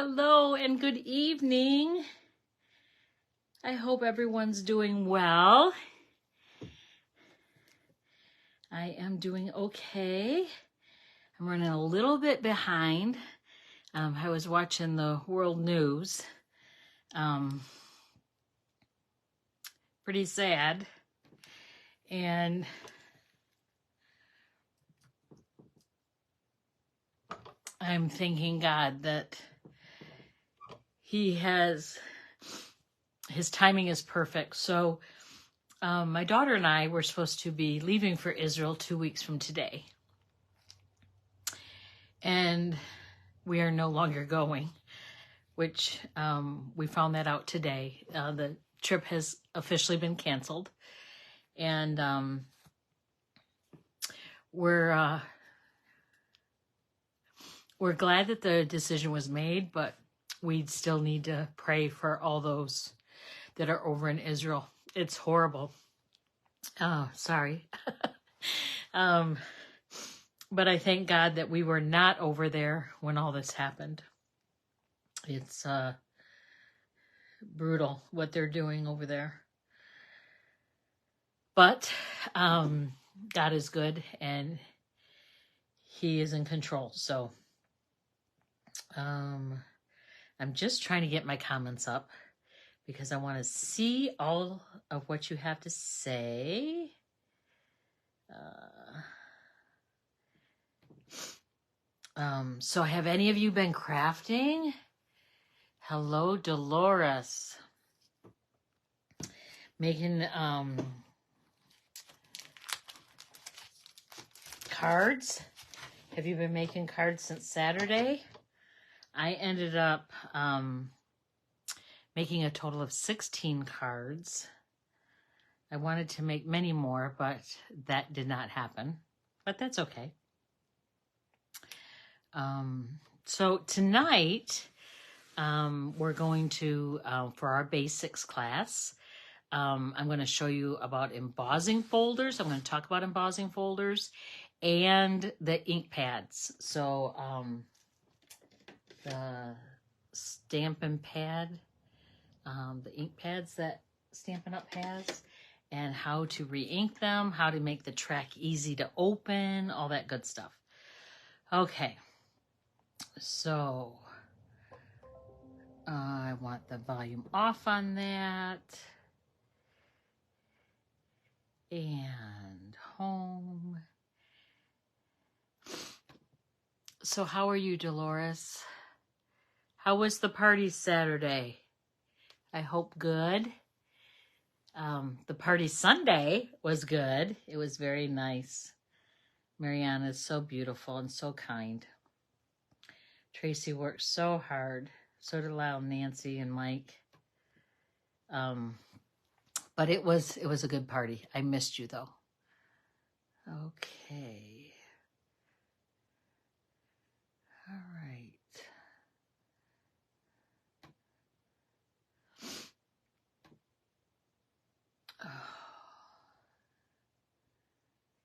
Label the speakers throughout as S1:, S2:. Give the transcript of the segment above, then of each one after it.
S1: Hello and good evening. I hope everyone's doing well. I am doing okay. I'm running a little bit behind. I was watching the world news. Pretty sad. And I'm thanking God that his timing is perfect. So my daughter and I were supposed to be leaving for Israel 2 weeks from today. And we are no longer going, which we found that out today. The trip has officially been canceled. And we're glad that the decision was made, but we still need to pray for all those that are over in Israel. It's horrible. Oh, sorry. But I thank God that we were not over there when all this happened. It's brutal what they're doing over there. But God is good and He is in control. So I'm just trying to get my comments up because I want to see all of what you have to say. So have any of you been crafting? Hello, Dolores. Making cards. Have you been making cards since Saturday? I ended up making a total of 16 cards. I wanted to make many more, but that did not happen. But that's okay. So tonight, we're going to, for our basics class, I'm going to show you about embossing folders. I'm going to talk about embossing folders and the ink pads. So the Stampin' Pad, the ink pads that Stampin' Up! Has, and how to re-ink them, how to make the track easy to open, all that good stuff. Okay, so I want the volume off on that. And home. So how are you, Dolores? How was the party Saturday? I hope good. The party Sunday was good. It was very nice. Mariana is so beautiful and so kind. Tracy worked so hard. So did Lyle, Nancy, and Mike. But it was a good party. I missed you though. Okay. All right.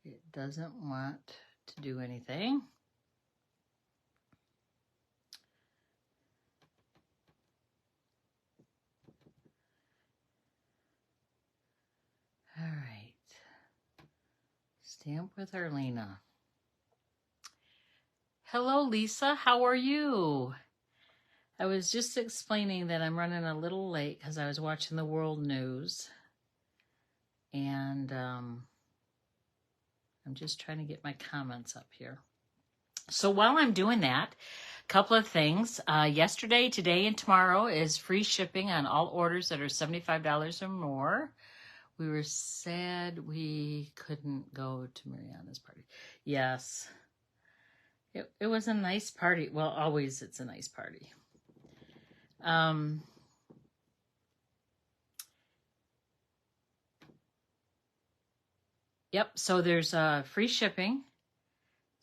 S1: It doesn't want to do anything. All right. Stamp with Arlena. Hello, Lisa. How are you? I was just explaining that I'm running a little late because I was watching the world news. And I'm just trying to get my comments up here. So while I'm doing that, a couple of things. Yesterday, today, and tomorrow is free shipping on all orders that are $75 or more. We were sad we couldn't go to Mariana's party. Yes. It was a nice party. Well, always it's a nice party. Yep, so there's free shipping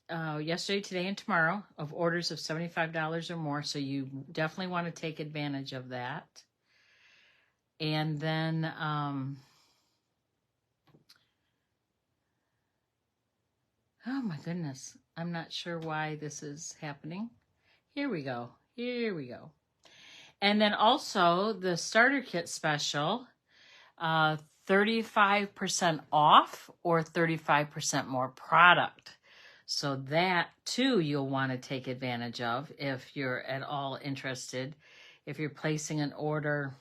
S1: yesterday, today, and tomorrow of orders of $75 or more. So you definitely want to take advantage of that. And then oh my goodness, I'm not sure why this is happening. Here we go. Here we go. And then also the starter kit special, 35% off or 35% more product. So that too you'll want to take advantage of if you're at all interested. If you're placing an order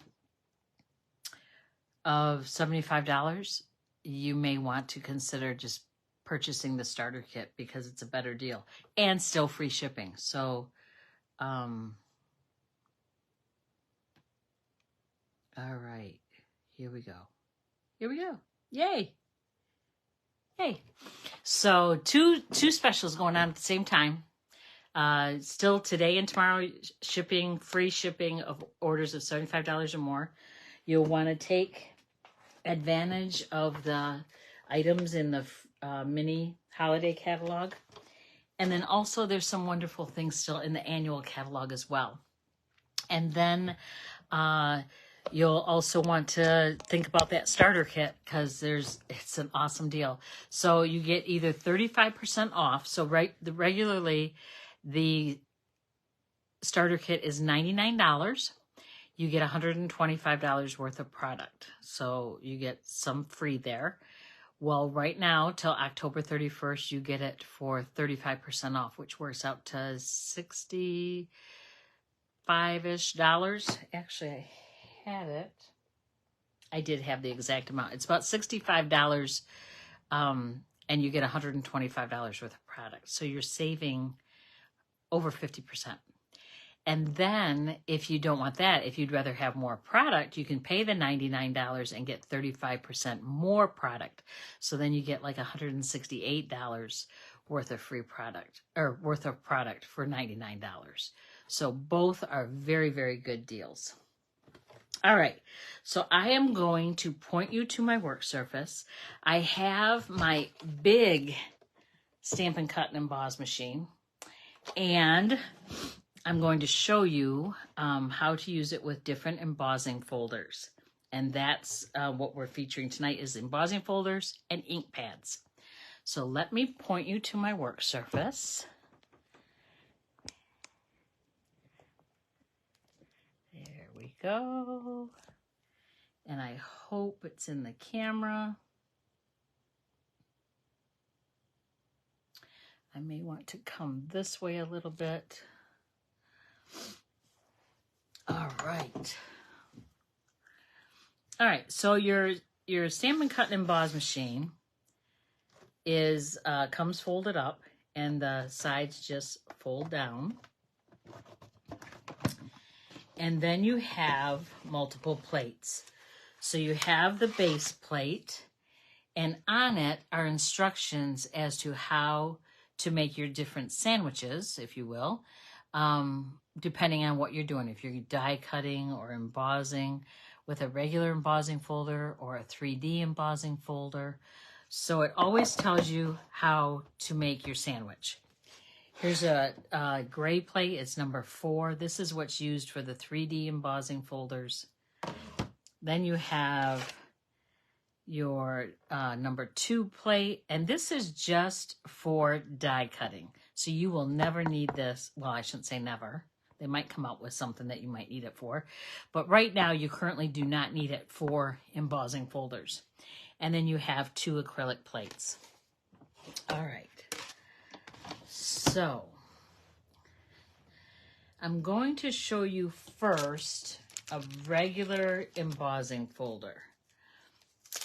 S1: of $75, you may want to consider just purchasing the starter kit because it's a better deal and still free shipping. So, all right, here we go. Here we go. Yay. Yay. So two specials going on at the same time. Still today and tomorrow, shipping, free shipping of orders of $75 or more. You'll want to take advantage of the items in the mini holiday catalog. And then also there's some wonderful things still in the annual catalog as well. And then you'll also want to think about that starter kit because it's an awesome deal. So you get either 35% off. So regularly the starter kit is $99. You get $125 worth of product. So you get some free there. Well, right now till October 31st, you get it for 35% off, which works out to $65-ish. Actually, I had it. I did have the exact amount. It's about $65, and you get $125 worth of product. So you're saving over 50%. And then if you don't want that, if you'd rather have more product, you can pay the $99 and get 35% more product. So then you get like $168 worth of free product or worth of product for $99. So both are very, very good deals. All right, so I am going to point you to my work surface. I have my big Stampin' Cut and Emboss machine, and I'm going to show you how to use it with different embossing folders. And that's what we're featuring tonight is embossing folders and ink pads. So let me point you to my work surface. There we go. And I hope it's in the camera. I may want to come this way a little bit. All right. All right, so your Stampin' Cut and Emboss machine is comes folded up and the sides just fold down. And then you have multiple plates. So you have the base plate, and on it are instructions as to how to make your different sandwiches, if you will, depending on what you're doing. If you're die cutting or embossing with a regular embossing folder or a 3D embossing folder. So it always tells you how to make your sandwich. Here's a gray plate. It's number 4. This is what's used for the 3D embossing folders. Then you have your number 2 plate, and this is just for die cutting. So you will never need this. Well, I shouldn't say never. They might come out with something that you might need it for. But right now, you currently do not need it for embossing folders. And then you have 2 acrylic plates. All right. So I'm going to show you first a regular embossing folder.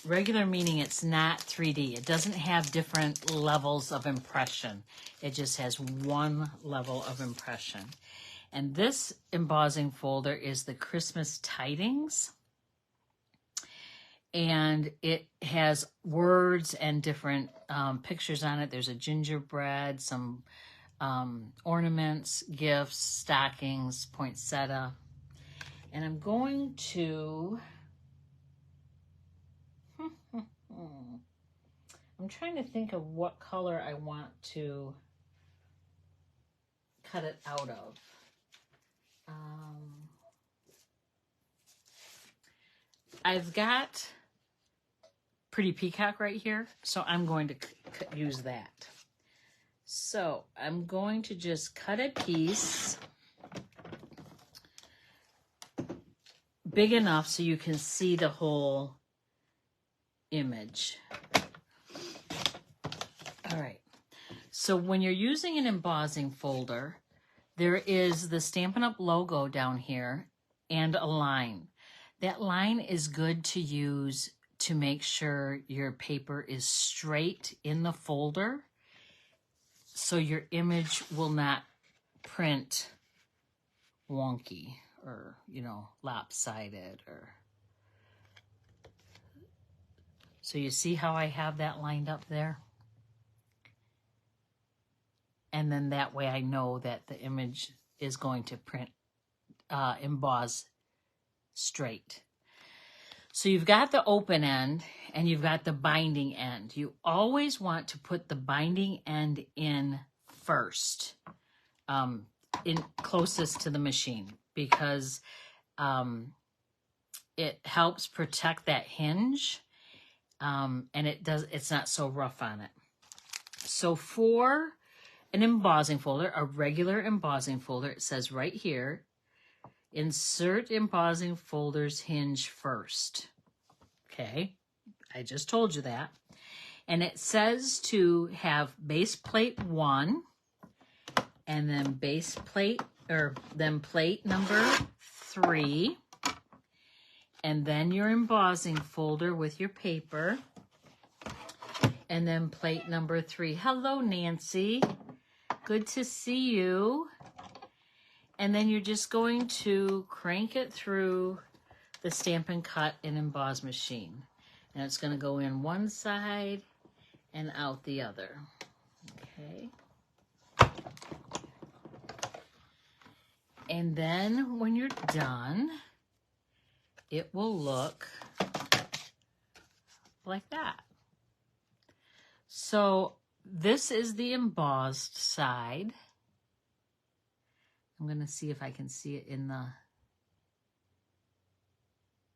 S1: Regular meaning it's not 3D. It doesn't have different levels of impression. It just has one level of impression. And this embossing folder is the Christmas Tidings. And it has words and different pictures on it. There's a gingerbread, some ornaments, gifts, stockings, poinsettia. And I'm going to... I'm trying to think of what color I want to cut it out of. I've got Pretty Peacock right here, so I'm going to use that. So I'm going to just cut a piece big enough so you can see the whole image. All right. So when you're using an embossing folder, there is the Stampin' Up! Logo down here and a line. That line is good to use to make sure your paper is straight in the folder so your image will not print wonky or, you know, lopsided. Or so you see how I have that lined up there? And then that way I know that the image is going to print, emboss straight. So you've got the open end and you've got the binding end. You always want to put the binding end in first, in closest to the machine, because it helps protect that hinge, and it's not so rough on it. So for an embossing folder, a regular embossing folder, it says right here, insert embossing folder's hinge first. Okay, I just told you that. And it says to have base plate 1, and then base plate, or then plate number 3, and then your embossing folder with your paper, and then plate number 3. Hello, Nancy. Good to see you. And then you're just going to crank it through the Stampin' Cut and Emboss machine. And it's going to go in one side and out the other. Okay. And then when you're done, it will look like that. So this is the embossed side. I'm going to see if I can see it in the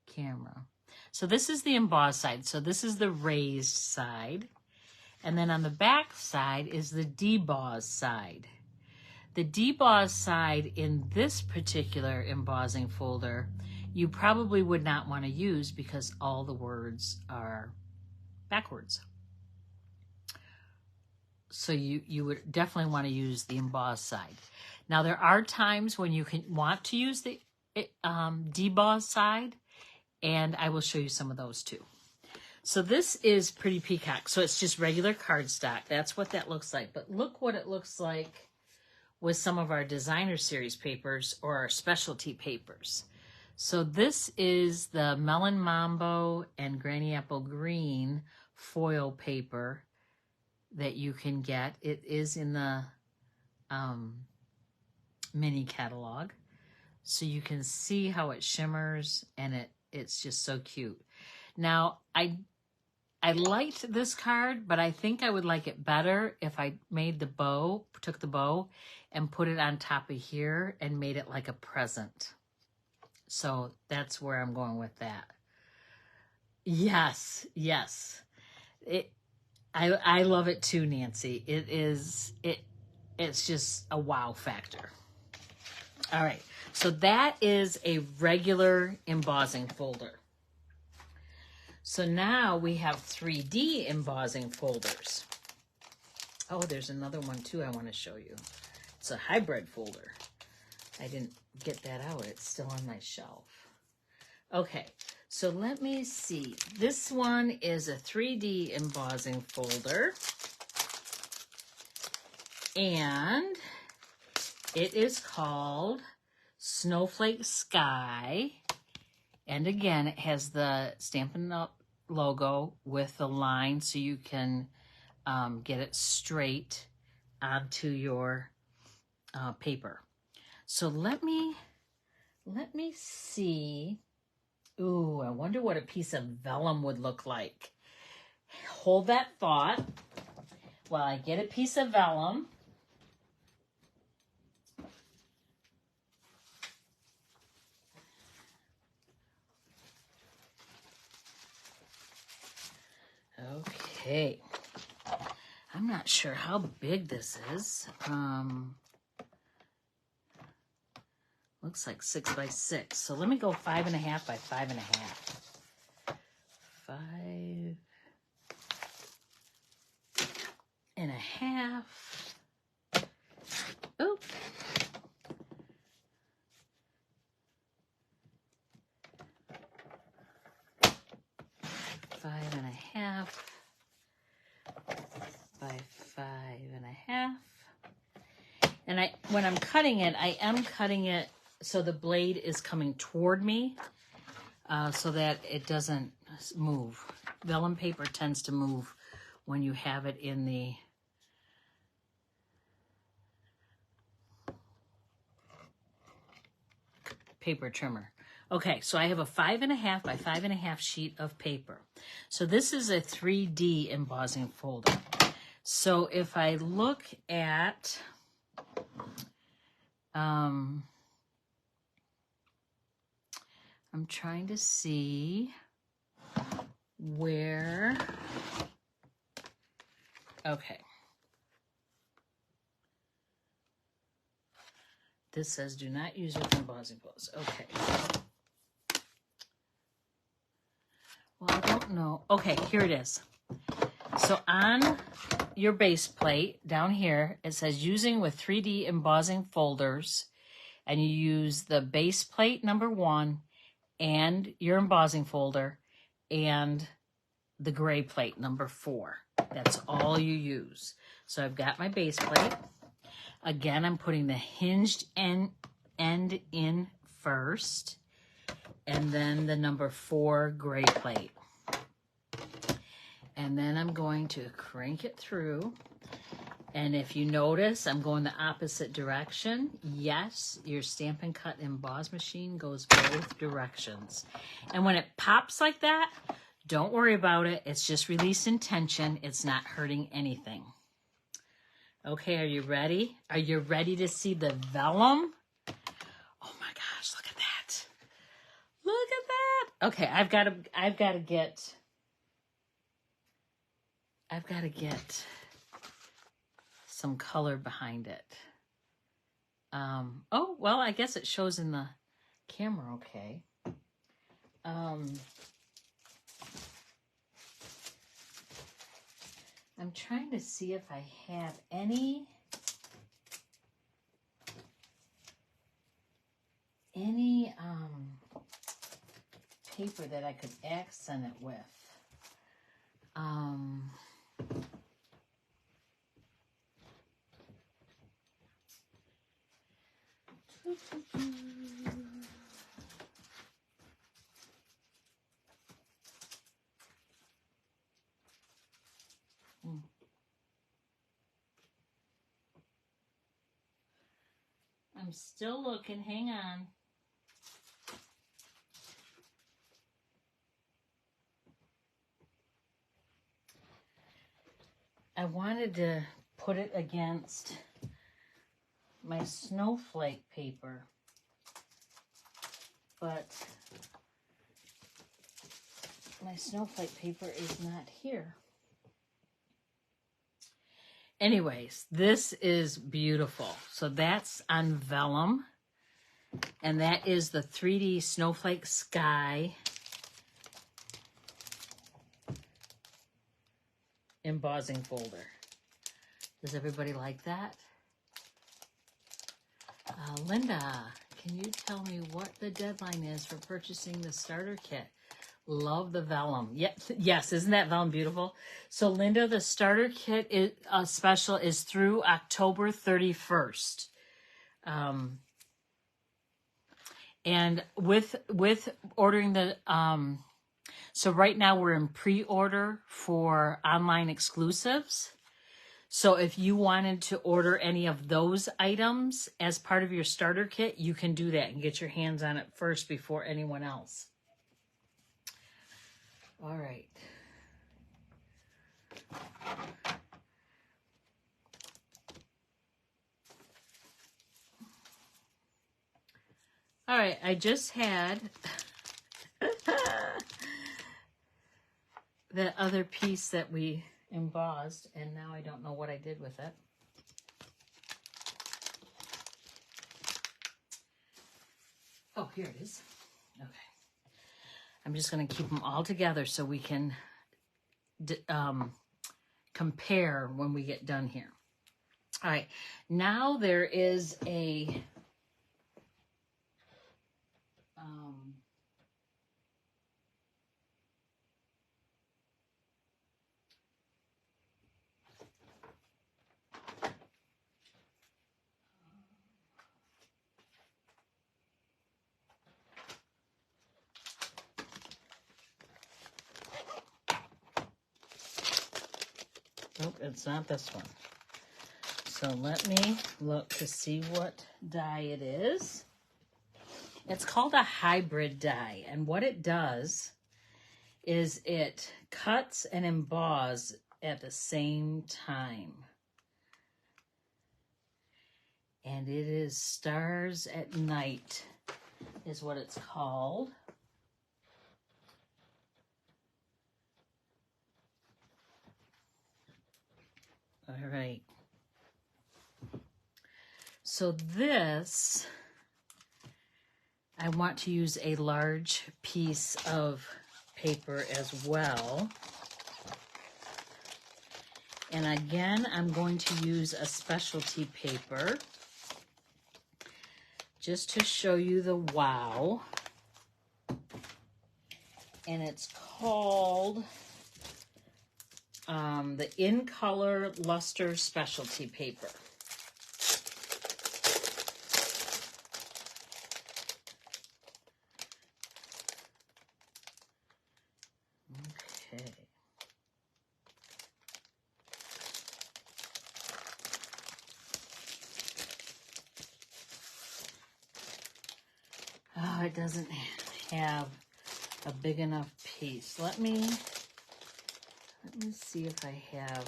S1: camera. So this is the embossed side. So this is the raised side. And then on the back side is the debossed side. The debossed side in this particular embossing folder, you probably would not want to use because all the words are backwards. So you would definitely want to use the embossed side. Now there are times when you can want to use the debossed side, and I will show you some of those too. So this is Pretty Peacock. So it's just regular cardstock. That's what that looks like. But look what it looks like with some of our designer series papers or our specialty papers. So this is the Melon Mambo and Granny Apple Green foil paper that you can get. It is in the mini catalog. So you can see how it shimmers, and it's just so cute. Now, I liked this card, but I think I would like it better if I made the bow, took the bow and put it on top of here and made it like a present. So that's where I'm going with that. Yes, yes. I love it too, Nancy. It's just a wow factor. All right, so that is a regular embossing folder. So now we have 3D embossing folders. Oh, there's another one too I want to show you. It's a hybrid folder. I didn't get that out. It's still on my shelf. Okay, so let me see. This one is a 3D embossing folder. And it is called Snowflake Sky. And again, it has the Stampin' Up! Logo with the line so you can get it straight onto your paper. So let me see. Ooh, I wonder what a piece of vellum would look like. Hold that thought while I get a piece of vellum. Okay, I'm not sure how big this is. Looks like 6 by 6. So let me go 5.5 by 5.5. 5.5. Oh. 5.5 by 5.5. And when I'm cutting it, I am cutting it so the blade is coming toward me, so that it doesn't move. Vellum paper tends to move when you have it in the paper trimmer. Okay, so I have a 5.5 by 5.5 sheet of paper. So this is a 3D embossing folder. So if I look at, I'm trying to see where, okay. This says do not use with embossing folds. Okay. Well, I don't know. Okay, here it is. So on your base plate down here, it says using with 3D embossing folders, and you use the base plate number 1 and your embossing folder and the gray plate number 4. That's all you use. So I've got my base plate. Again, I'm putting the hinged end in first, and then the number 4 gray plate. And then I'm going to crank it through. And if you notice, I'm going the opposite direction. Yes, your Stampin' Cut emboss machine goes both directions. And when it pops like that, don't worry about it. It's just releasing tension. It's not hurting anything. Okay, are you ready? Are you ready to see the vellum? Oh my gosh, look at that. Look at that. Okay, I've got to get some color behind it. Oh, well, I guess it shows in the camera okay. I'm trying to see if I have any paper that I could accent it with. I'm still looking, hang on. I wanted to put it against my snowflake paper, but my snowflake paper is not here. Anyways, this is beautiful. So that's on vellum, and that is the 3D Snowflake Sky embossing folder. Does everybody like that? Linda, can you tell me what the deadline is for purchasing the starter kit? Love the vellum. Yes, isn't that vellum beautiful? So Linda, the starter kit is, special is through October 31st. And with ordering the, so right now we're in pre-order for online exclusives. So if you wanted to order any of those items as part of your starter kit, you can do that and get your hands on it first before anyone else. All right. All right, I just had the other piece that we embossed, and now I don't know what I did with it. Oh, here it is. Okay. I'm just going to keep them all together so we can compare when we get done here. All right. Now there is a nope, it's not this one. So let me look to see what die it is. It's called a hybrid die, and what it does is it cuts and emboss at the same time. And it is Stars at Night is what it's called. All right. So this, I want to use a large piece of paper as well. And again, I'm going to use a specialty paper just to show you the wow. And it's called the In Color Luster Specialty Paper. Okay. Oh, it doesn't have a big enough piece. Let me see if I have.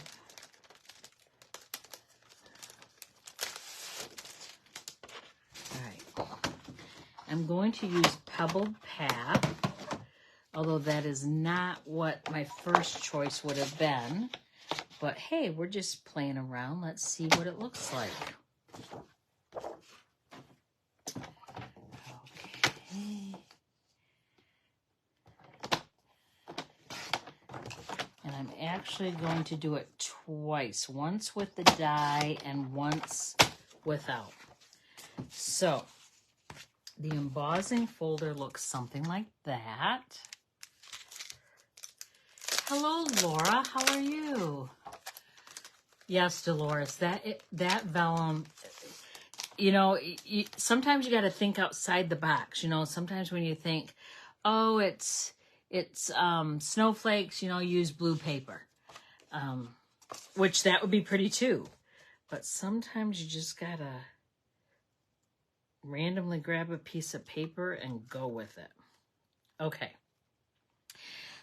S1: All right. I'm going to use Pebbled Path, although that is not what my first choice would have been. But hey, we're just playing around. Let's see what it looks like. Okay. And I'm actually going to do it twice. Once with the die and once without. So, the embossing folder looks something like that. Hello, Laura. How are you? Yes, Dolores. That vellum, you know, sometimes you got to think outside the box. You know, sometimes when you think, oh, it's snowflakes, you know, use blue paper, which that would be pretty too. But sometimes you just gotta randomly grab a piece of paper and go with it. Okay.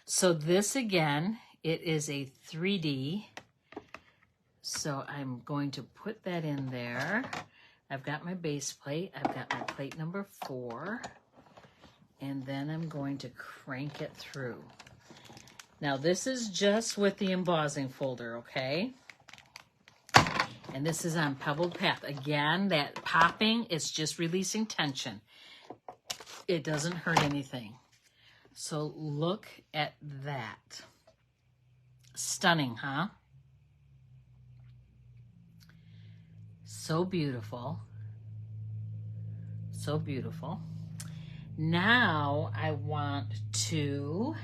S1: So this again, it is a 3D. So I'm going to put that in there. I've got my base plate. I've got my plate number 4. And then I'm going to crank it through. Now this is just with the embossing folder, okay? And this is on Pebbled Path. Again, that popping is just releasing tension. It doesn't hurt anything. So look at that. Stunning, huh? So beautiful. So beautiful. Now I want to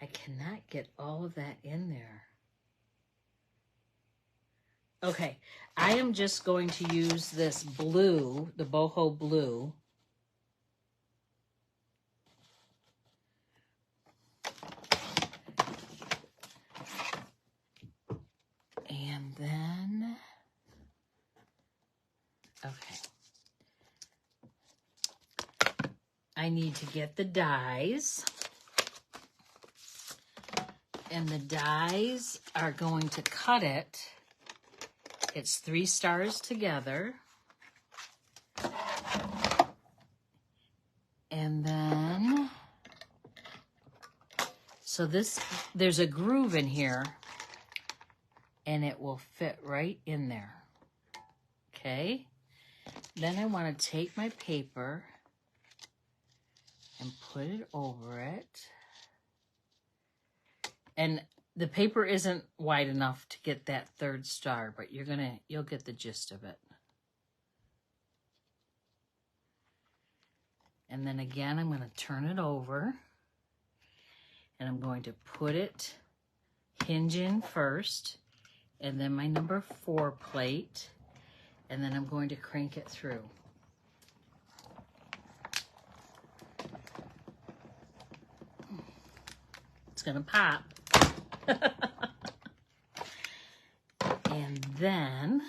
S1: I cannot get all of that in there. Okay, I am just going to use this blue, the boho blue. And then, okay. I need to get the dies. And the dies are going to cut it. It's 3 stars together. So there's a groove in here, and it will fit right in there. Okay? Then I want to take my paper and put it over it. And the paper isn't wide enough to get that third star, but you'll get the gist of it. And then again, I'm going to turn it over, and I'm going to put it hinge in first, and then my number 4 plate, and then I'm going to crank it through. It's going to pop. And then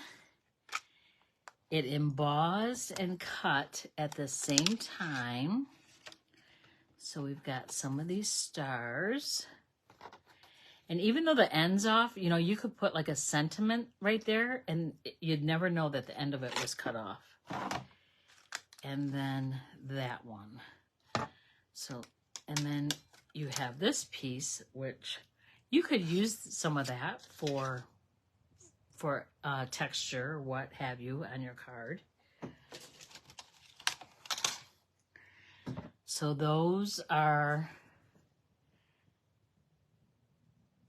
S1: it embossed and cut at the same time. So we've got some of these stars. And even though the end's off, you know, you could put like a sentiment right there and you'd never know that the end of it was cut off. And then that one. So, and then you have this piece, which you could use some of that for texture or what have you on your card. So those are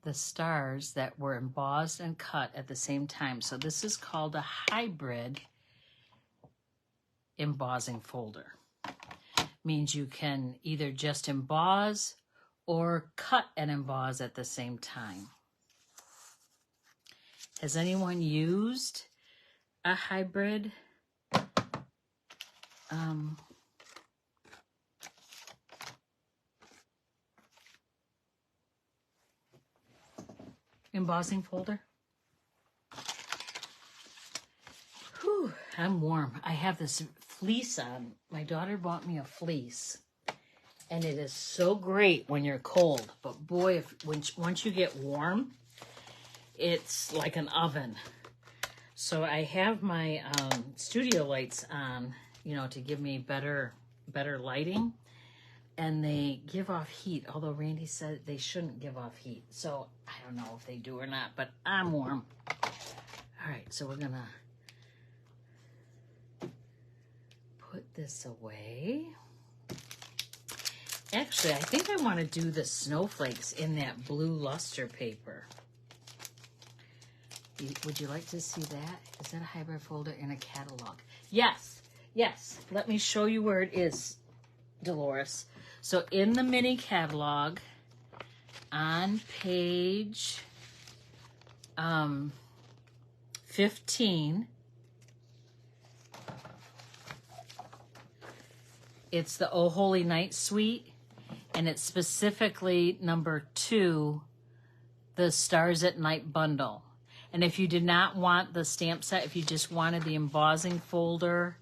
S1: the stars that were embossed and cut at the same time. So this is called a hybrid embossing folder. Means you can either just emboss or cut and emboss at the same time. Has anyone used a hybrid embossing folder? Whew, I'm warm. I have this fleece on. My daughter bought me a fleece, and it is so great when you're cold. But boy, once you get warm, it's like an oven. So I have my studio lights on, you know, to give me better lighting, and they give off heat. Although Randy said they shouldn't give off heat, so I don't know if they do or not. But I'm warm. All right, so we're gonna put this away. Actually, I think I want to do the snowflakes in that blue luster paper. Would you like to see that? Is that a hybrid folder in a catalog? Yes, yes. Let me show you where it is, Dolores. So in the mini catalog, on page 15, it's the Oh Holy Night Suite, and it's specifically number 2, the Stars at Night bundle. And if you did not want the stamp set, if you just wanted the embossing folder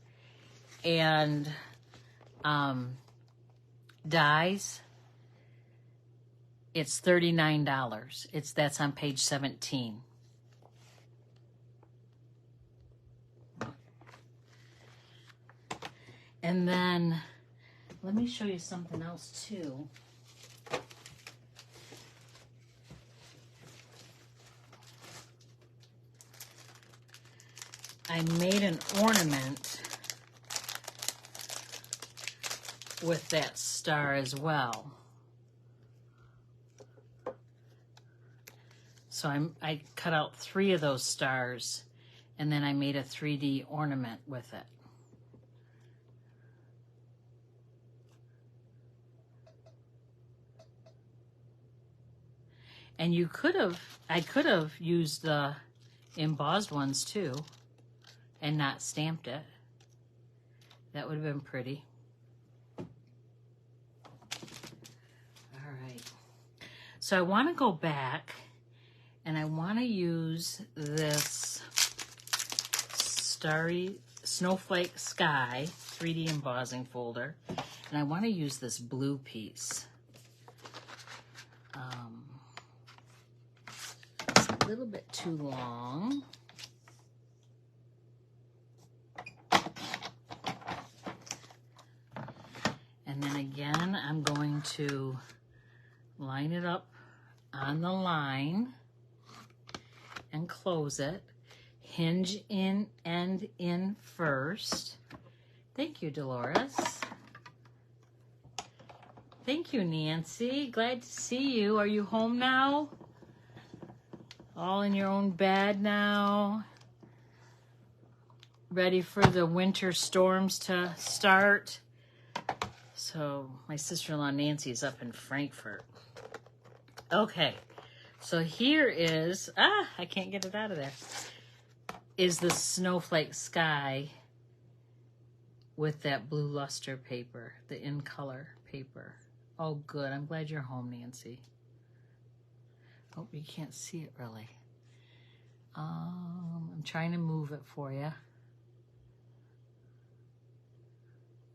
S1: and dies, it's $39. That's on page 17. And then let me show you something else too. I made an ornament with that star as well. So I cut out 3 of those stars, and then I made a 3D ornament with it. And I could have used the embossed ones too and not stamped it. That would have been pretty. All right. So I want to go back and I want to use this Starry Snowflake Sky 3D embossing folder, and I want to use this blue piece. It's a little bit too long. And then again, I'm going to line it up on the line and close it. Hinge in, end in first. Thank you, Dolores. Thank you, Nancy. Glad to see you. Are you home now? All in your own bed now? Ready for the winter storms to start? So my sister-in-law Nancy is up in Frankfurt. Okay, so here is, I can't get it out of there, is the snowflake sky with that blue luster paper, the in color paper. Oh, good. I'm glad you're home, Nancy. Hope you can't see it really. I'm trying to move it for you.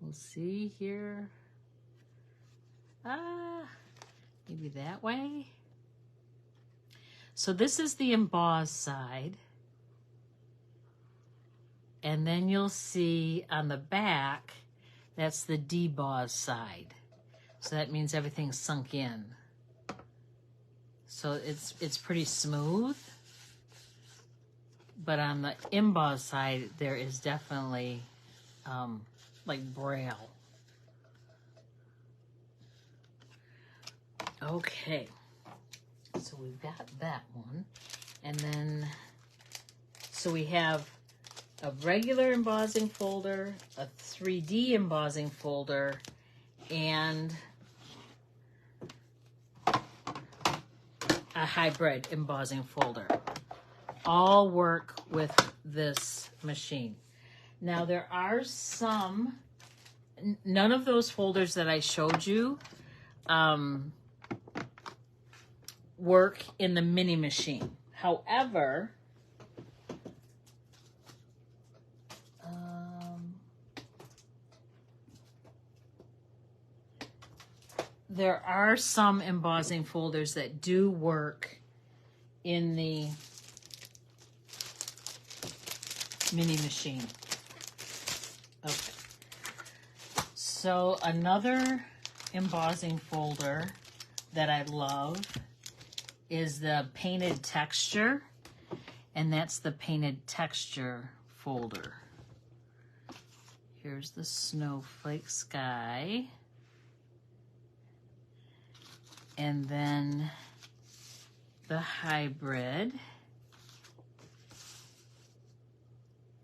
S1: We'll see here. Maybe that way. So this is the embossed side. And then you'll see on the back, that's the debossed side. So that means everything's sunk in. So it's pretty smooth. But on the embossed side, there is definitely like braille. Okay, so we've got that one. And then, so we have a regular embossing folder, a 3D embossing folder, and a hybrid embossing folder. All work with this machine. Now there are some, none of those folders that I showed you work in the mini machine. However, there are some embossing folders that do work in the mini machine. Okay. So another embossing folder that I love is the painted texture, and that's the painted texture folder. Here's the snowflake sky. And then the hybrid.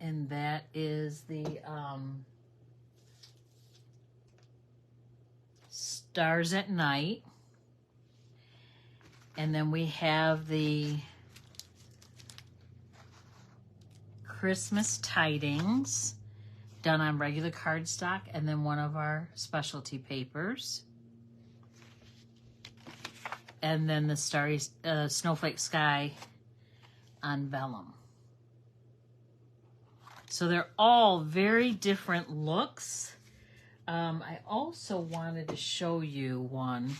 S1: And that is the Stars at Night. And then we have the Christmas Tidings done on regular cardstock, and then one of our specialty papers. And then the starry snowflake sky on vellum. So they're all very different looks. I also wanted to show you one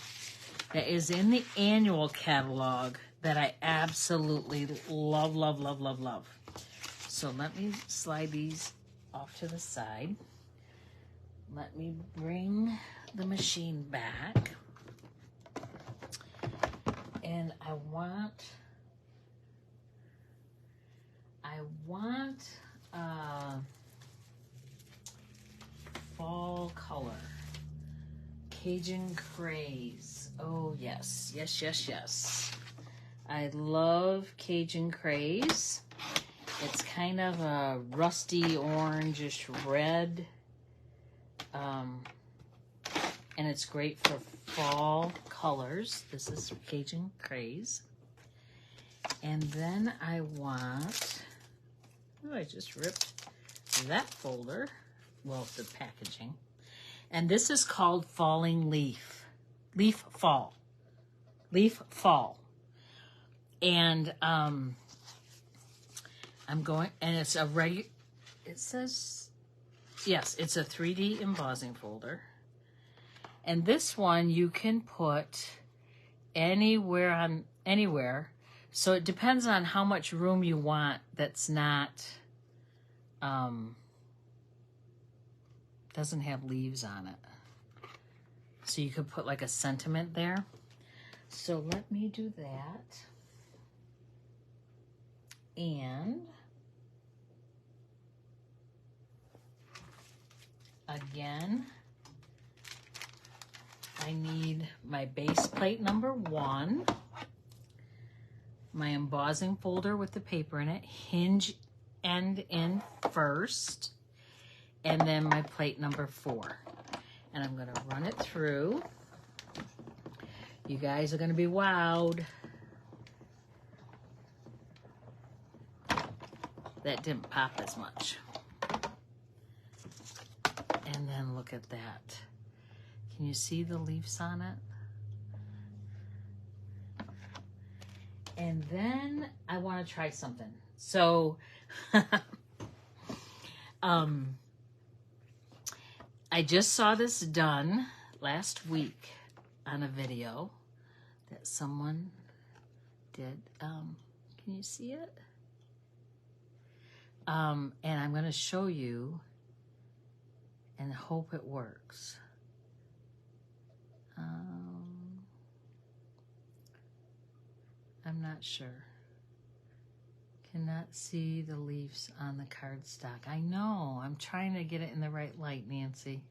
S1: that is in the annual catalog that I absolutely love, love, love, love, love. So let me slide these off to the side. Let me bring the machine back. And I want fall color. Cajun Craze. Oh, yes. Yes, yes, yes. I love Cajun Craze. It's kind of a rusty orangish red. And it's great for fall colors. This is Cajun Craze. And then I want, oh, I just ripped that folder. Well, the packaging. And this is called Falling Leaf. Leaf Fall. Leaf Fall. And I'm going, and it's a regular, it says, yes, it's a 3D embossing folder. And this one you can put anywhere. So it depends on how much room you want that's not, doesn't have leaves on it. So you could put like a sentiment there. So let me do that. And again, I need my base plate number 1, my embossing folder with the paper in it, hinge end in first, and then my plate number 4. And I'm going to run it through. You guys are going to be wowed. That didn't pop as much. And then look at that. Can you see the leaves on it? And then I want to try something. So, I just saw this done last week on a video that someone did. Can you see it? And I'm going to show you and hope it works. I'm not sure. Cannot see the leaves on the cardstock. I know. I'm trying to get it in the right light, Nancy.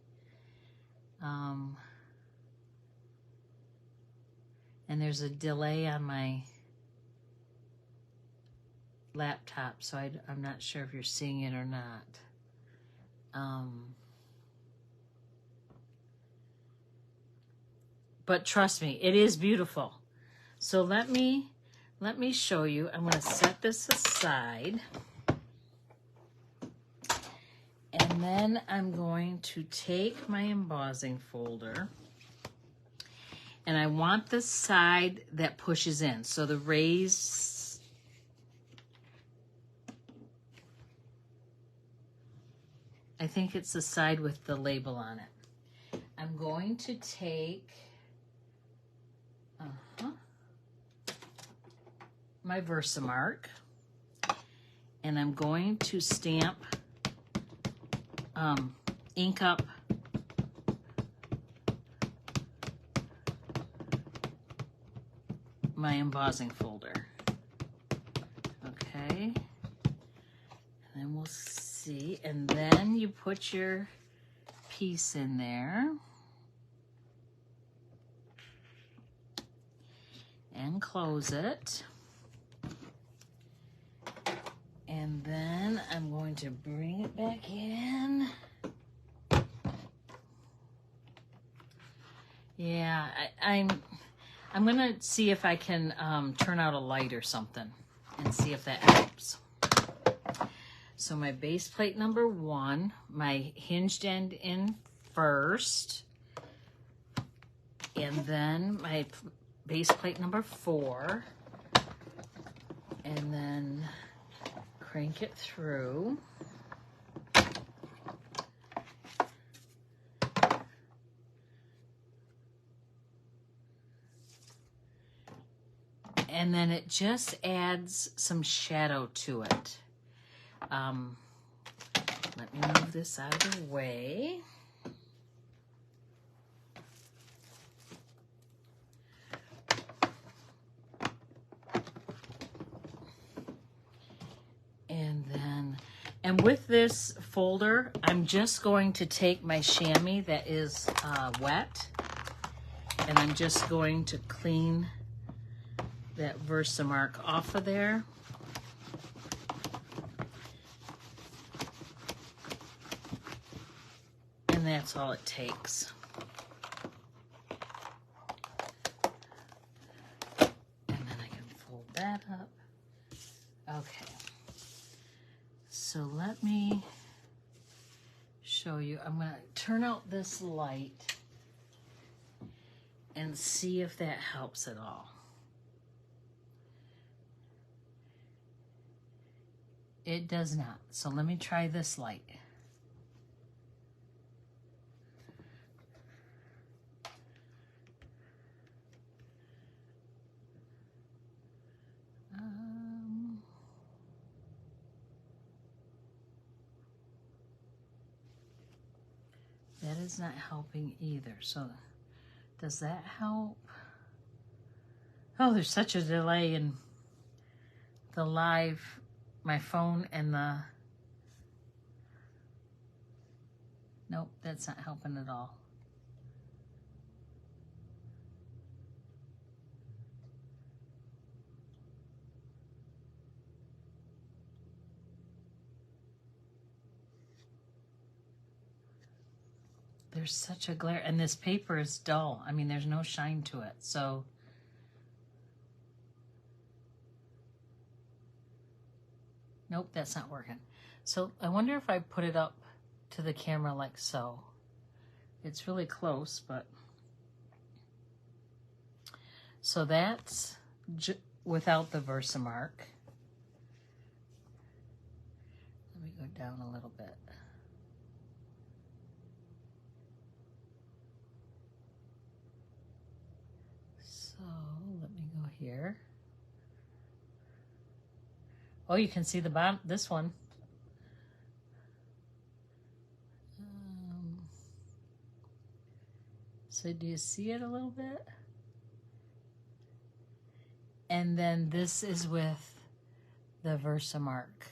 S1: And there's a delay on my laptop, so I'm not sure if you're seeing it or not. But trust me, it is beautiful. So let me show you. I'm going to set this aside. And then I'm going to take my embossing folder. And I want the side that pushes in. So the raised, I think it's the side with the label on it. I'm going to take my Versamark, and I'm going to stamp, ink up my embossing folder. Okay, and then we'll see, and then you put your piece in there and close it. And then I'm going to bring it back in. Yeah, I'm going to see if I can turn out a light or something and see if that helps. So my base plate number 1, my hinged end in first, and then my base plate number 4, and then crank it through. And then it just adds some shadow to it. Let me move this out of the way. And with this folder, I'm just going to take my chamois that is wet, and I'm just going to clean that Versamark off of there. And that's all it takes. And then I can fold that up. Okay. So let me show you. I'm going to turn out this light and see if that helps at all. It does not. So let me try this light. That is not helping either. So does that help? Oh, there's such a delay in the live, my phone and the, nope, that's not helping at all. There's such a glare, and this paper is dull. I mean, there's no shine to it, so. Nope, that's not working. So I wonder if I put it up to the camera like so. It's really close, but. So that's without the Versamark. Let me go down a little bit. So let me go here. Oh, you can see the bottom, this one. So do you see it a little bit? And then this is with the Versamark.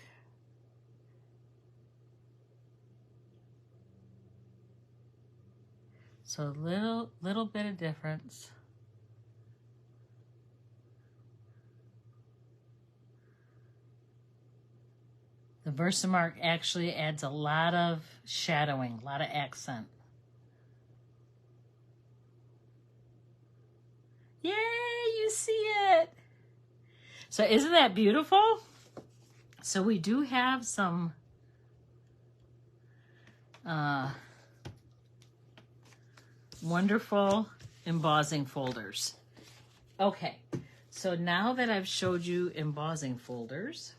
S1: So little bit of difference. The Versamark actually adds a lot of shadowing, a lot of accent. Yay, you see it. So isn't that beautiful? So we do have some wonderful embossing folders. Okay, so now that I've showed you embossing folders,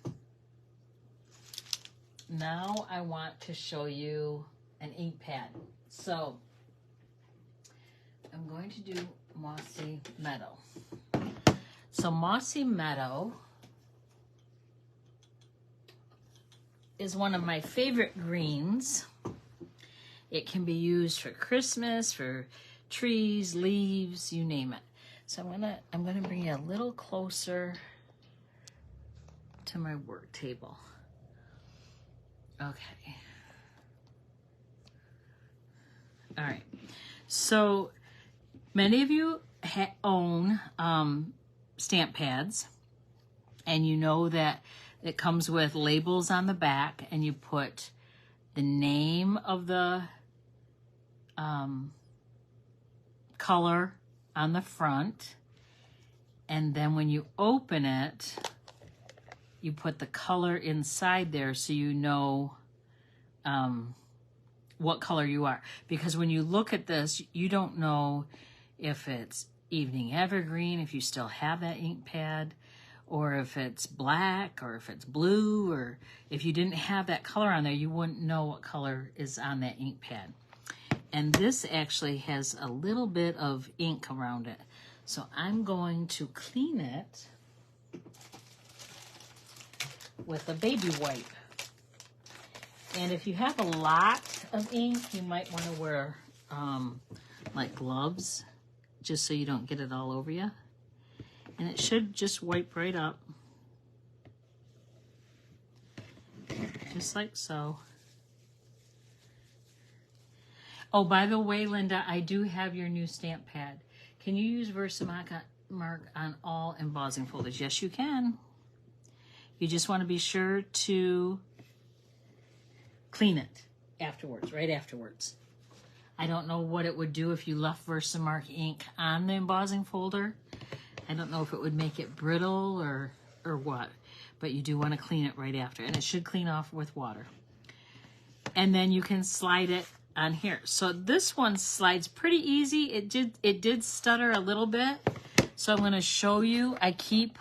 S1: now I want to show you an ink pad. So I'm going to do Mossy Meadow. So Mossy Meadow is one of my favorite greens. It can be used for Christmas, for trees, leaves, you name it. So I'm gonna bring you a little closer to my work table. Okay. All right. So many of you own stamp pads, and you know that it comes with labels on the back, and you put the name of the color on the front, and then when you open it, you put the color inside there so you know what color you are. Because when you look at this, you don't know if it's Evening Evergreen, if you still have that ink pad, or if it's black, or if it's blue, or if you didn't have that color on there, you wouldn't know what color is on that ink pad. And this actually has a little bit of ink around it. So I'm going to clean it with a baby wipe. And if you have a lot of ink, you might want to wear like gloves, just so you don't get it all over you. And it should just wipe right up. Just like so. Oh, by the way, Linda, I do have your new stamp pad. Can you use Versamark on all embossing folders? Yes, you can. You just want to be sure to clean it afterwards, right afterwards. I don't know what it would do if you left Versamark ink on the embossing folder. I don't know if it would make it brittle or what, but you do want to clean it right after, and it should clean off with water. And then you can slide it on here. So this one slides pretty easy. It did stutter a little bit, so I'm going to show you. I keep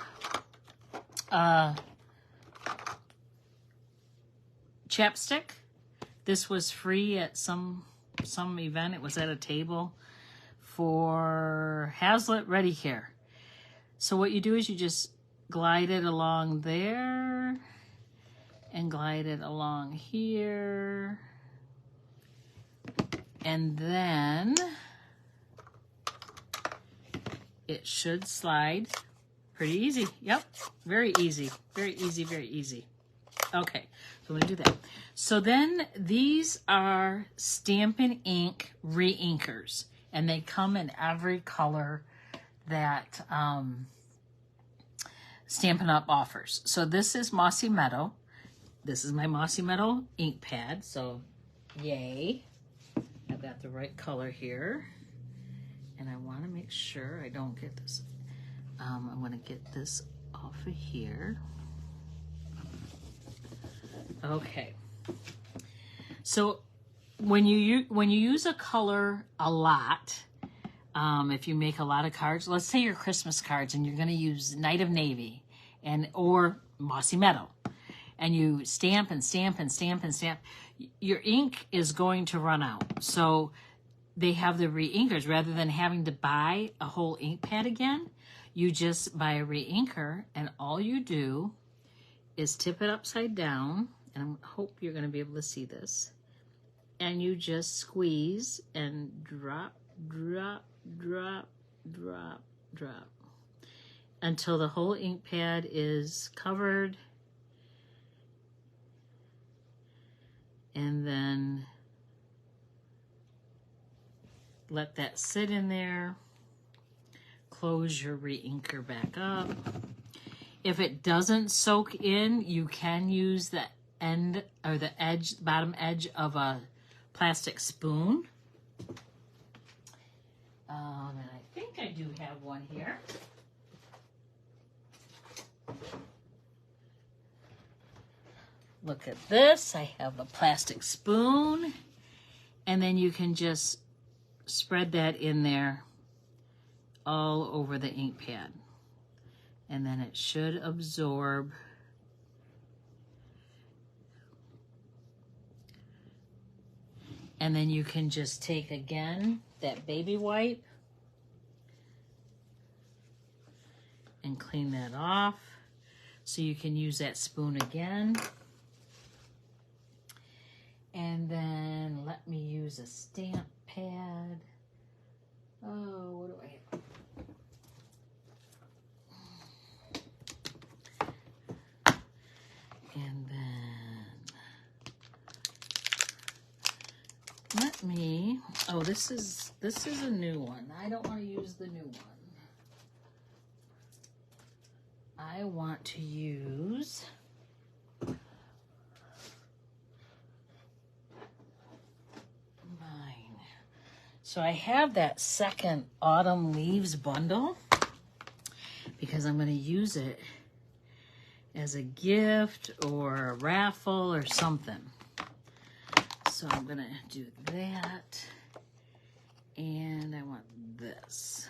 S1: chapstick. This was free at some event. It was at a table for Hazlitt Ready Care. So what you do is you just glide it along there and glide it along here, and then it should slide Pretty easy. Yep. Very easy. Very easy, very easy. Okay, so I'm going to do that. So then these are Stampin' Ink re-inkers, and they come in every color that Stampin' Up! Offers. So this is Mossy Meadow. This is my Mossy Meadow ink pad, so yay. I've got the right color here. And I want to make sure I don't get this. I'm going to get this off of here. Okay. So when you use a color a lot, if you make a lot of cards, let's say your Christmas cards, and you're going to use Night of Navy or Mossy Meadow, and you stamp and stamp and stamp and stamp, your ink is going to run out. So they have the re-inkers. Rather than having to buy a whole ink pad again, you just buy a re-inker, and all you do is tip it upside down, and I hope you're going to be able to see this, and you just squeeze and drop, drop, drop, drop, drop, until the whole ink pad is covered, and then let that sit in there. Close your re-inker back up. If it doesn't soak in, you can use the end or the edge, bottom edge of a plastic spoon. And I think I do have one here. Look at this. I have a plastic spoon, and then you can just spread that in there all over the ink pad, and then it should absorb. And then you can just take again that baby wipe and clean that off, so you can use that spoon again. And then let me use a stamp pad. Oh, what do I have? And then let me, oh, this is a new one. I don't want to use the new one. I want to use mine. So I have that second Autumn Leaves bundle because I'm going to use it as a gift or a raffle or something. So I'm going to do that. And I want this.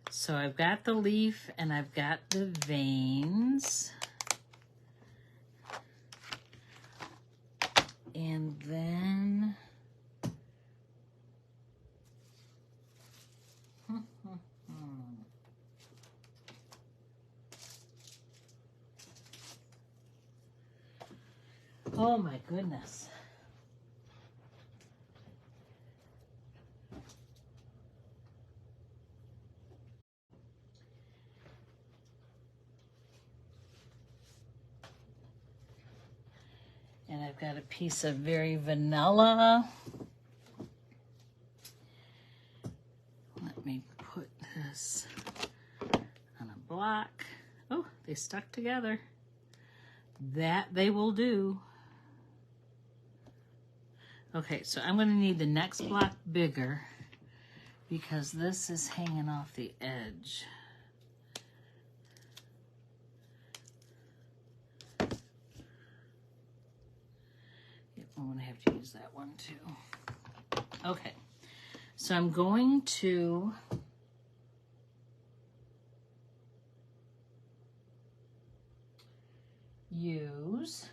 S1: So I've got the leaf and I've got the veins. And then oh my goodness. And I've got a piece of very vanilla. Let me put this on a block. Oh, they stuck together. That they will do. Okay, so I'm going to need the next block bigger because this is hanging off the edge. I'm going to have to use that one too. Okay, so I'm going to use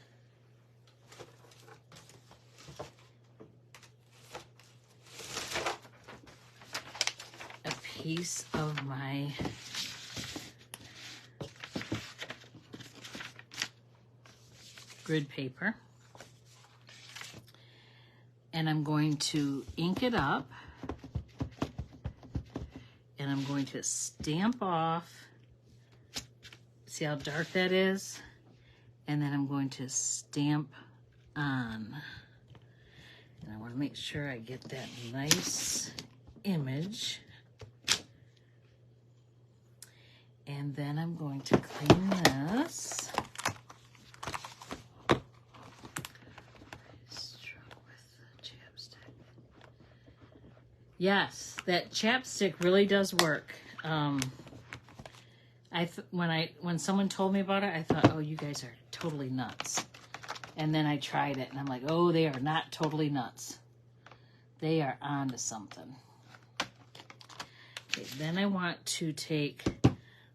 S1: a piece of my grid paper. And I'm going to ink it up, and I'm going to stamp off See how dark that is? And then I'm going to stamp on. And I want to make sure I get that nice image. And then I'm going to clean this. Yes, that chapstick really does work. When someone told me about it, I thought, oh, you guys are totally nuts. And then I tried it, and I'm like, oh, they are not totally nuts. They are on to something. Okay, then I want to take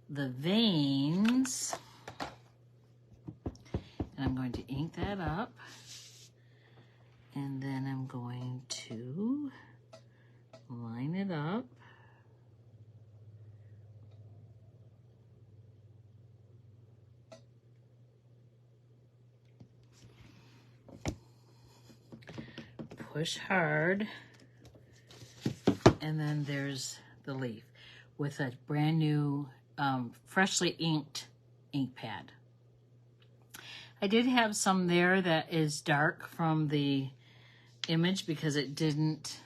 S1: the veins, and I'm going to ink that up. And then I'm going to line it up. Push hard. And then there's the leaf with a brand new, freshly inked ink pad. I did have some there that is dark from the image because it didn't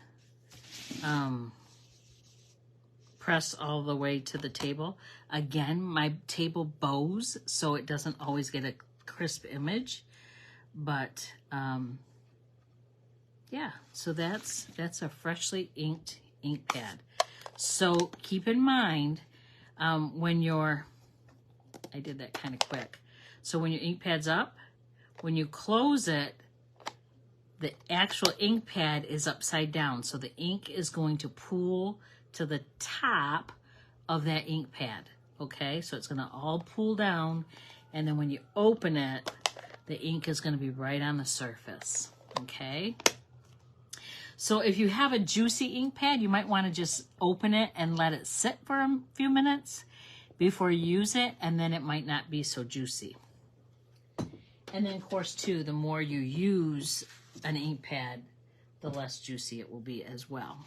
S1: press all the way to the table. Again, my table bows, so it doesn't always get a crisp image. But yeah, so that's a freshly inked ink pad. So keep in mind when you're, I did that kind of quick. So when your ink pad's up, when you close it, the actual ink pad is upside down. So the ink is going to pool to the top of that ink pad. Okay, so it's going to all pool down. And then when you open it, the ink is going to be right on the surface. Okay. So if you have a juicy ink pad, you might want to just open it and let it sit for a few minutes before you use it, and then it might not be so juicy. And then, of course, too, the more you use an ink pad, the less juicy it will be as well.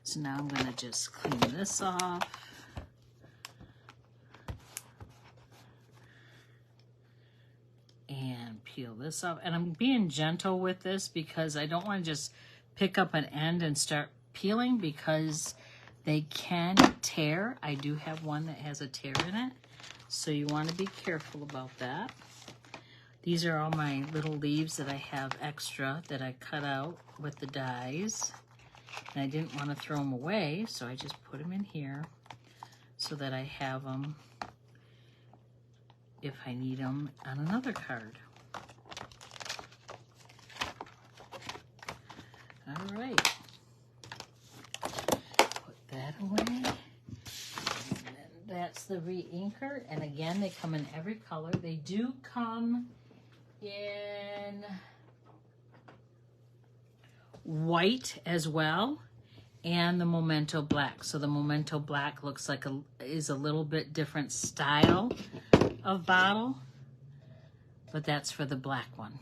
S1: So now I'm going to just clean this off. And peel this off. And I'm being gentle with this because I don't want to just pick up an end and start peeling because they can tear. I do have one that has a tear in it, so you want to be careful about that. These are all my little leaves that I have extra that I cut out with the dies. And I didn't want to throw them away, so I just put them in here so that I have them if I need them on another card. All right. Put that away. And then that's the re-inker. And again, they come in every color. They do come in white as well, and the Memento Black. So the Memento Black looks like is a little bit different style of bottle, but that's for the black one.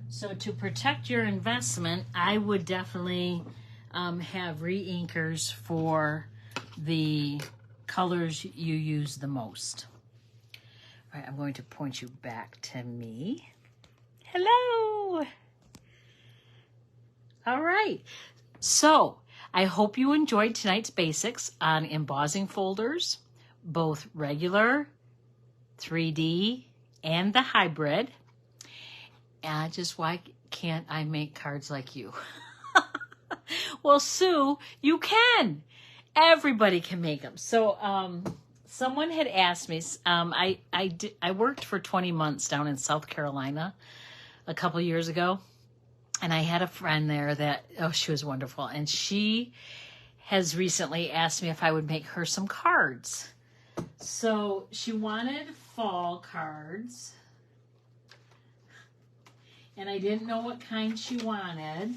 S1: So to protect your investment, I would definitely have re-inkers for the colors you use the most. All right, I'm going to point you back to me. Hello. All right. So I hope you enjoyed tonight's basics on embossing folders, both regular, 3D, and the hybrid. And just why can't I make cards like you? Well, Sue, you can. Everybody can make them. So someone had asked me, I worked for 20 months down in South Carolina a couple years ago. And I had a friend there that, oh, she was wonderful. And she has recently asked me if I would make her some cards. So she wanted fall cards. And I didn't know what kind she wanted.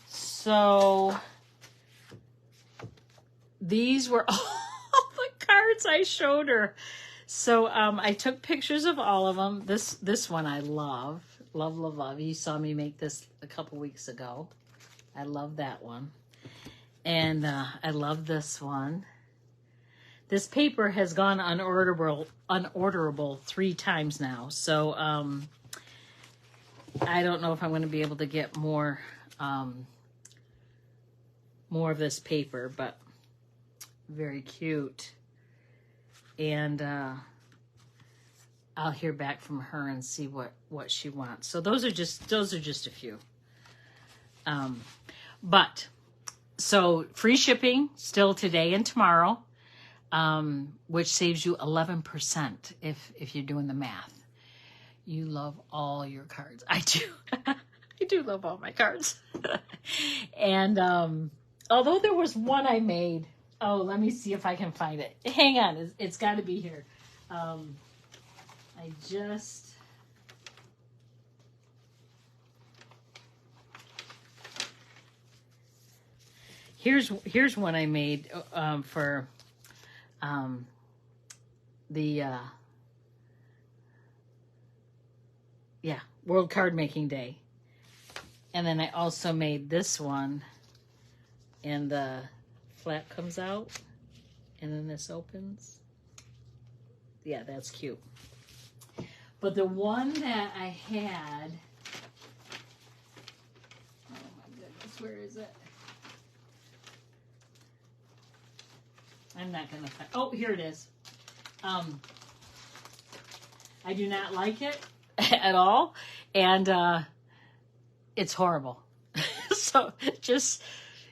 S1: So these were all the cards I showed her. So I took pictures of all of them. This one I love. Love, love, love. You saw me make this a couple weeks ago. I love that one. And I love this one. This paper has gone unorderable 3 times now. So I don't know if I'm going to be able to get more of this paper, but very cute. And I'll hear back from her and see what she wants. So those are just a few. But so free shipping still today and tomorrow, which saves you 11% if you're doing the math. You love all your cards. I do. I do love all my cards. And although there was one I made, let me see if I can find it. Hang on, it's got to be here. Here's one I made for the World Card Making Day. And then I also made this one, and the flap comes out and then this opens. Yeah, that's cute. But the one that I had, oh my goodness, where is it? I'm not going to find, oh, here it is. I do not like it at all, and it's horrible. So just,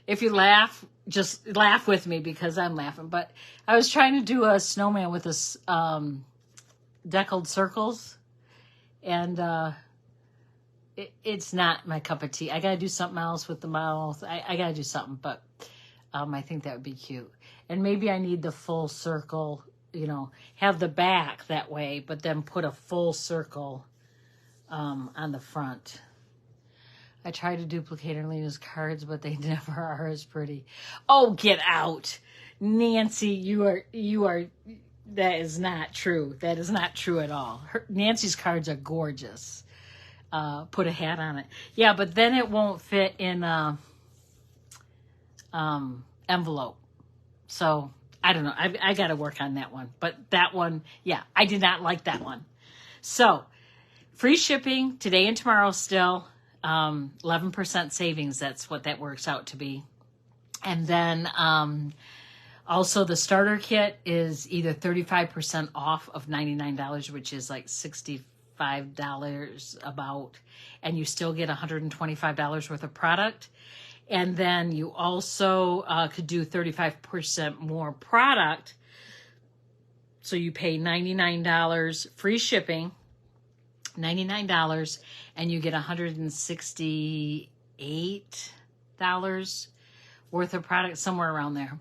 S1: if you laugh, just laugh with me because I'm laughing. But I was trying to do a snowman with this deckled circles, and it's not my cup of tea. I got to do something else with the mouth. I got to do something, but I think that would be cute. And maybe I need the full circle, have the back that way, but then put a full circle on the front. I tried to duplicate Arlena's cards, but they never are as pretty. Oh, get out. Nancy, you are, that is not true. That is not true at all. Nancy's cards are gorgeous. Put a hat on it. Yeah, but then it won't fit in envelope. So I don't know. I got to work on that one. But that one, yeah, I did not like that one. So free shipping today and tomorrow still. 11% savings. That's what that works out to be. And then also the starter kit is either 35% off of $99, which is like $65 about, and you still get $125 worth of product. And then you also could do 35% more product. So you pay $99 free shipping, $99, and you get $168 worth of product, somewhere around there.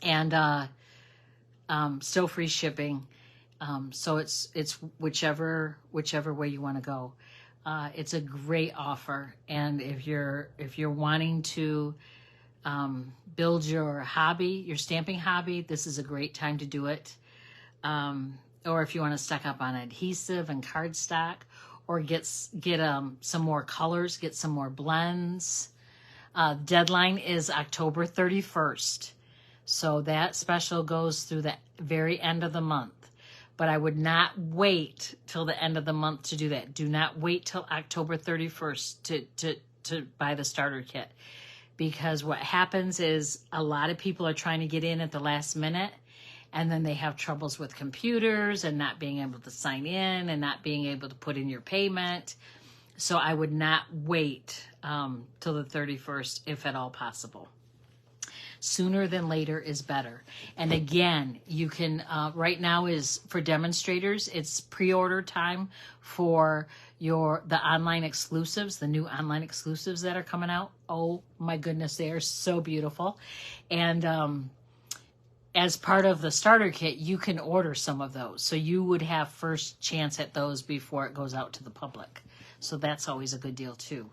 S1: And still free shipping. So it's whichever way you want to go. It's a great offer, and if you're wanting to build your hobby, your stamping hobby, this is a great time to do it. Or if you want to stock up on adhesive and cardstock, or get some more colors, get some more blends. Deadline is October 31st, so that special goes through the very end of the month. But I would not wait till the end of the month to do that. Do not wait till October 31st to buy the starter kit. Because what happens is a lot of people are trying to get in at the last minute, and then they have troubles with computers and not being able to sign in and not being able to put in your payment. So I would not wait till the 31st, if at all possible. Sooner than later is better. And again, you can, right now is for demonstrators, it's pre-order time for the online exclusives, the new online exclusives that are coming out. Oh my goodness, they are so beautiful. And as part of the starter kit, you can order some of those. So you would have first chance at those before it goes out to the public. So that's always a good deal too.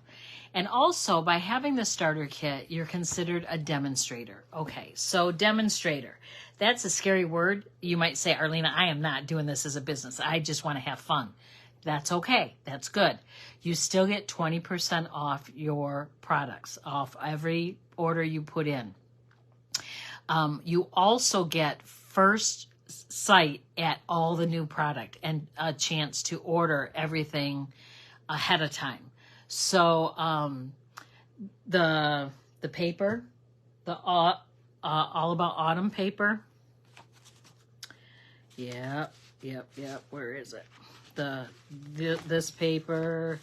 S1: And also, by having the starter kit, you're considered a demonstrator. Okay, so demonstrator. That's a scary word. You might say, Arlena, I am not doing this as a business. I just want to have fun. That's okay. That's good. You still get 20% off your products, off every order you put in. You also get first sight at all the new product and a chance to order everything ahead of time. So the paper, the All About Autumn paper. Yep. Where is it? This paper.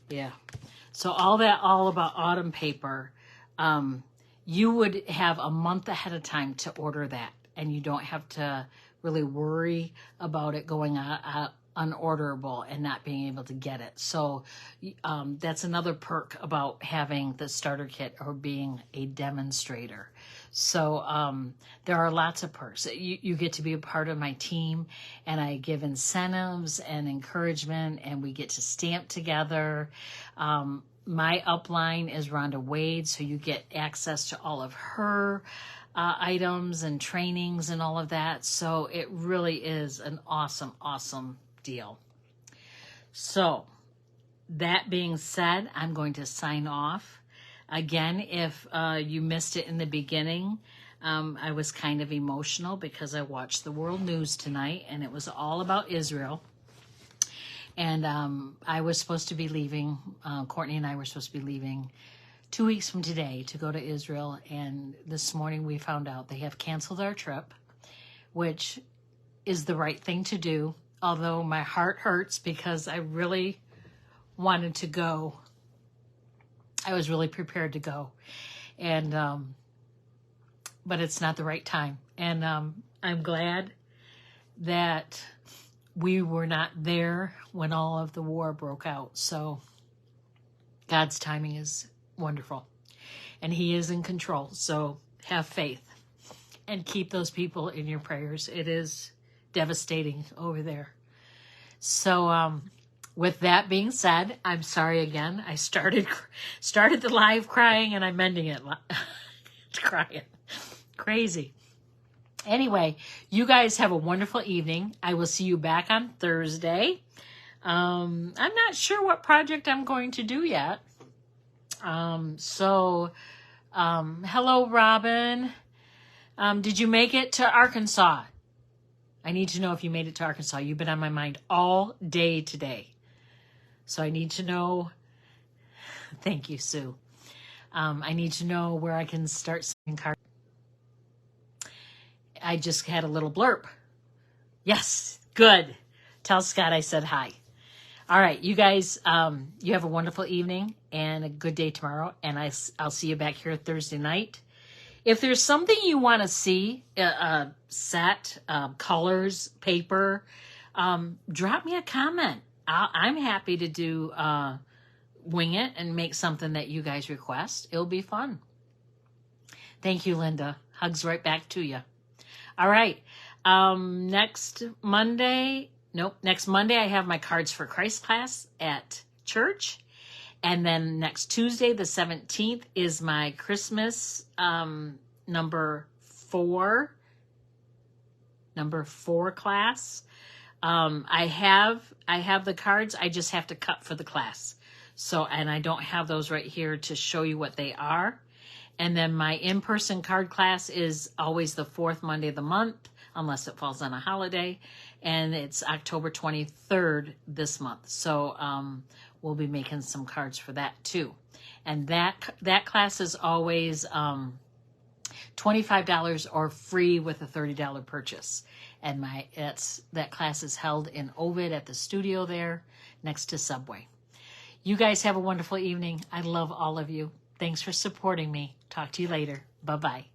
S1: Yeah. So All About Autumn paper, you would have a month ahead of time to order that, and you don't have to really worry about it going unorderable and not being able to get it. So that's another perk about having the starter kit or being a demonstrator. So there are lots of perks. You get to be a part of my team, and I give incentives and encouragement, and we get to stamp together. My upline is Rhonda Wade, so you get access to all of her items and trainings and all of that. So it really is an awesome, awesome deal. So that being said, I'm going to sign off. Again, if you missed it in the beginning, I was kind of emotional because I watched the world news tonight, and it was all about Israel. And I was supposed to be leaving, Courtney and I were supposed to be leaving 2 weeks from today to go to Israel. And this morning we found out they have canceled our trip, which is the right thing to do. Although my heart hurts because I really wanted to go. I was really prepared to go. And, but it's not the right time. And I'm glad that we were not there when all of the war broke out. So God's timing is wonderful, and He is in control. So have faith and keep those people in your prayers. It is devastating over there. So with that being said, I'm sorry again. I started the live crying, and I'm ending it crying. Crazy. Anyway, you guys have a wonderful evening. I will see you back on Thursday. I'm not sure what project I'm going to do yet. Hello, Robin. Did you make it to Arkansas? I need to know if you made it to Arkansas. You've been on my mind all day today. So I need to know. Thank you, Sue. I need to know where I can start sending cards. I just had a little blurb. Yes, good. Tell Scott I said hi. All right, you guys, you have a wonderful evening and a good day tomorrow, and I'll see you back here Thursday night. If there's something you want to see, set, colors, paper, drop me a comment. I'm happy to do wing it and make something that you guys request. It'll be fun. Thank you, Linda. Hugs right back to you. All right. Next Monday I have my Cards for Christ class at church. And then next Tuesday, the 17th, is my Christmas number 4 class. I have the cards. I just have to cut for the class. So, and I don't have those right here to show you what they are. And then my in-person card class is always the 4th Monday of the month, unless it falls on a holiday. And it's October 23rd this month. So we'll be making some cards for that too. And that class is always $25 or free with a $30 purchase. And that class is held in Ovid at the studio there next to Subway. You guys have a wonderful evening. I love all of you. Thanks for supporting me. Talk to you later. Bye-bye.